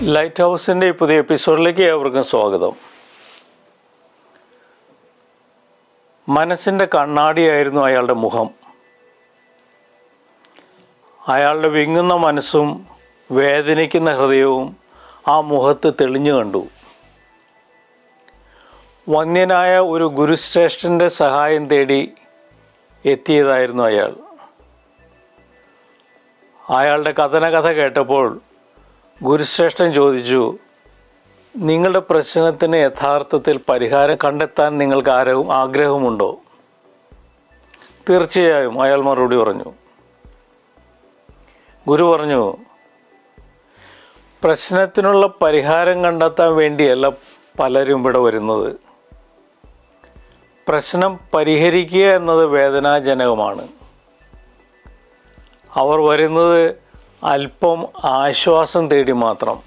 Light ഹൗസിൻ്റെ ഈ പുതിയ എപ്പിസോഡിലേക്ക് ഏവർക്കും സ്വാഗതം. മനസ്സിൻ്റെ കണ്ണാടിയായിരുന്നു അയാളുടെ മുഖം. അയാളുടെ വിങ്ങുന്ന മനസ്സും വേദനിക്കുന്ന ഹൃദയവും ആ മുഖത്ത് തെളിഞ്ഞു കണ്ടു. വന്യനായ ഒരു ഗുരുശ്രേഷ്ഠൻ്റെ സഹായം തേടി എത്തിയതായിരുന്നു അയാൾ. അയാളുടെ കഥന കേട്ടപ്പോൾ ഗുരുശ്രേഷ്ഠൻ ചോദിച്ചു, നിങ്ങളുടെ പ്രശ്നത്തിന് യഥാർത്ഥത്തിൽ പരിഹാരം കണ്ടെത്താൻ നിങ്ങൾക്ക് ആഗ്രഹമുണ്ടോ? തീർച്ചയായും, അയാൾ മറുപടി പറഞ്ഞു. ഗുരു പറഞ്ഞു, പ്രശ്നത്തിനുള്ള പരിഹാരം കണ്ടെത്താൻ വേണ്ടിയല്ല പലരും ഇവിടെ വരുന്നത്. പ്രശ്നം പരിഹരിക്കുക എന്നത് വേദനാജനകമാണ്. അവർ വരുന്നത് അല്പം ആശ്വാസം തേടി മാത്രം.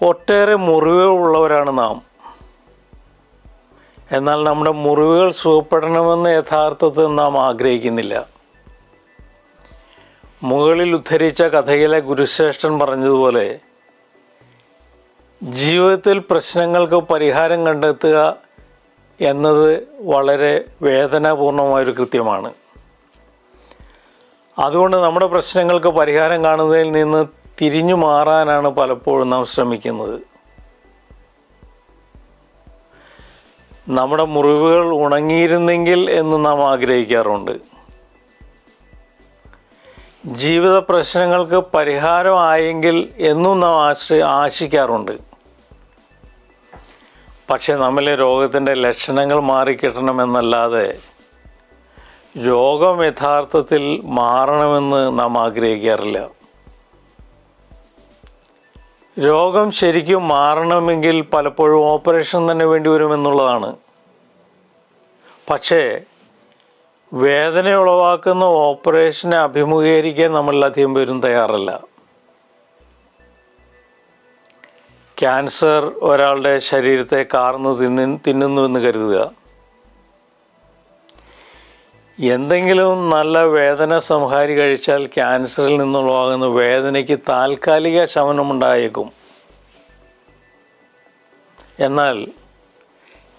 ഒട്ടേറെ മുറിവുകൾ ഉള്ളവരാണ് നാം. എന്നാൽ നമ്മുടെ മുറിവുകൾ സുഖപ്പെടണമെന്ന് യഥാർത്ഥത്തിൽ നാം ആഗ്രഹിക്കുന്നില്ല. മുകളിൽ ഉദ്ധരിച്ച കഥയിലെ ഗുരുശ്രേഷ്ഠൻ പറഞ്ഞതുപോലെ, ജീവിതത്തിൽ പ്രശ്നങ്ങൾക്ക് പരിഹാരം കണ്ടെത്തുക എന്നത് വളരെ വേദനാപൂർണമായൊരു കൃത്യമാണ്. അതുകൊണ്ട് നമ്മുടെ പ്രശ്നങ്ങൾക്ക് പരിഹാരം കാണുന്നതിൽ നിന്ന് തിരിഞ്ഞു മാറാനാണ് പലപ്പോഴും നാം ശ്രമിക്കുന്നത്. നമ്മുടെ മുറിവുകൾ ഉണങ്ങിയിരുന്നെങ്കിൽ എന്ന് നാം ആഗ്രഹിക്കാറുണ്ട്. ജീവിത പ്രശ്നങ്ങൾക്ക് പരിഹാരമായെങ്കിൽ എന്നും നാം ആശിക്കാറുണ്ട്. പക്ഷെ നമ്മിലെ രോഗത്തിൻ്റെ ലക്ഷണങ്ങൾ മാറിക്കിട്ടണമെന്നല്ലാതെ രോഗം യഥാർത്ഥത്തിൽ മാറണമെന്ന് നാം ആഗ്രഹിക്കാറില്ല. രോഗം ശരിക്കും മാറണമെങ്കിൽ പലപ്പോഴും ഓപ്പറേഷൻ തന്നെ വേണ്ടി വരുമെന്നുള്ളതാണ്. പക്ഷേ വേദന ഉളവാക്കുന്ന ഓപ്പറേഷനെ അഭിമുഖീകരിക്കാൻ നമ്മളധികം പേരും തയ്യാറല്ല. ക്യാൻസർ ഒരാളുടെ ശരീരത്തെ കാർന്ന് തിന്നുന്നുവെന്ന് കരുതുക. എന്തെങ്കിലും നല്ല വേദന സംഹാരി കഴിച്ചാൽ ക്യാൻസറിൽ നിന്നുള്ളവാകുന്ന വേദനയ്ക്ക് താൽക്കാലിക ശമനമുണ്ടായേക്കും. എന്നാൽ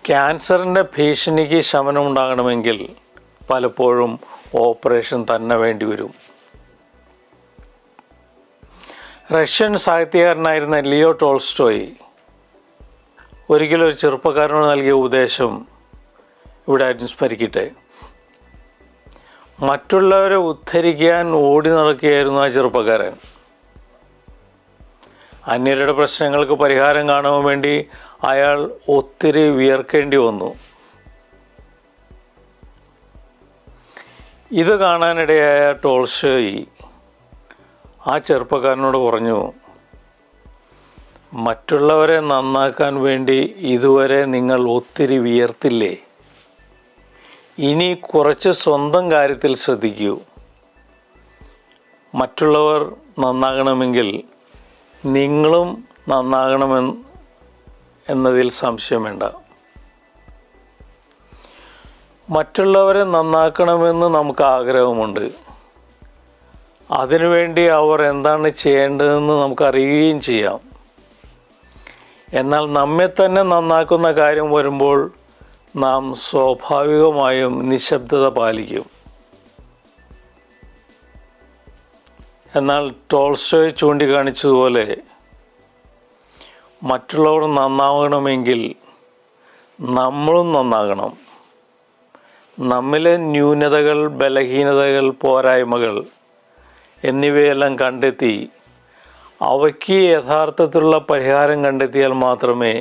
ക്യാൻസറിൻ്റെ ഭീഷണിക്ക് ശമനമുണ്ടാകണമെങ്കിൽ പലപ്പോഴും ഓപ്പറേഷൻ തന്നെ വേണ്ടിവരും. റഷ്യൻ സാഹിത്യകാരനായിരുന്ന ലിയോ ടോൾസ്റ്റോയ് ഒരിക്കലും ഒരു ചെറുപ്പക്കാരനോട് നൽകിയ ഉപദേശം ഇവിടെ അനുസ്മരിക്കട്ടെ. മറ്റുള്ളവരെ ഉദ്ധരിക്കാൻ ഓടി നടക്കുകയായിരുന്നു ആ ചെറുപ്പക്കാരൻ. അന്യരുടെ പ്രശ്നങ്ങൾക്ക് പരിഹാരം കാണുവാൻ വേണ്ടി അയാൾ ഒത്തിരി വിയർക്കേണ്ടി വന്നു. ഇത് കാണാനിടയായ ടോൾസ്റ്റോയ് ആ ചെറുപ്പക്കാരനോട് പറഞ്ഞു, മറ്റുള്ളവരെ നന്നാക്കാൻ വേണ്ടി ഇതുവരെ നിങ്ങൾ ഒത്തിരി വിയർത്തില്ലേ? ഇനി കുറച്ച് സ്വന്തം കാര്യത്തിൽ ശ്രദ്ധിക്കൂ. മറ്റുള്ളവർ നന്നാകണമെങ്കിൽ നിങ്ങളും എന്നതിൽ സംശയം വേണ്ട. മറ്റുള്ളവരെ നന്നാക്കണമെന്ന് നമുക്ക് ആഗ്രഹമുണ്ട്. അതിനുവേണ്ടി അവർ എന്താണ് ചെയ്യേണ്ടതെന്ന് നമുക്കറിയുകയും ചെയ്യാം. എന്നാൽ നമ്മെ തന്നെ നന്നാക്കുന്ന കാര്യം വരുമ്പോൾ നാം സ്വാഭാവികമായും നിശബ്ദത പാലിക്കും. എന്നാൽ ടോൾസ്റ്റോയ് ചൂണ്ടിക്കാണിച്ചതുപോലെ മറ്റുള്ളവർ നന്നാവണമെങ്കിൽ നമ്മളും നന്നാകണം. നമ്മിലെ ന്യൂനതകൾ, ബലഹീനതകൾ, പോരായ്മകൾ എന്നിവയെല്ലാം കണ്ടെത്തി അവയ്ക്ക് യഥാർത്ഥത്തിലുള്ള പരിഹാരം കണ്ടെത്തിയാൽ മാത്രമേ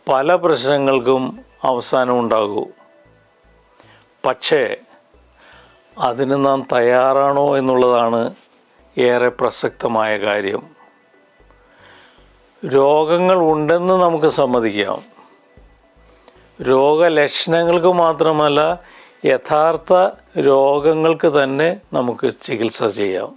പല പ്രശ്നങ്ങൾക്കും അവസാനമുണ്ടാകൂ. പക്ഷേ അതിന് നാം തയ്യാറാണോ എന്നുള്ളതാണ് ഏറെ പ്രസക്തമായ കാര്യം. രോഗങ്ങൾ ഉണ്ടെന്ന് നമുക്ക് സമ്മതിക്കാം. രോഗലക്ഷണങ്ങൾക്ക് മാത്രമല്ല, യഥാർത്ഥ രോഗങ്ങൾക്ക് തന്നെ നമുക്ക് ചികിത്സ ചെയ്യാം.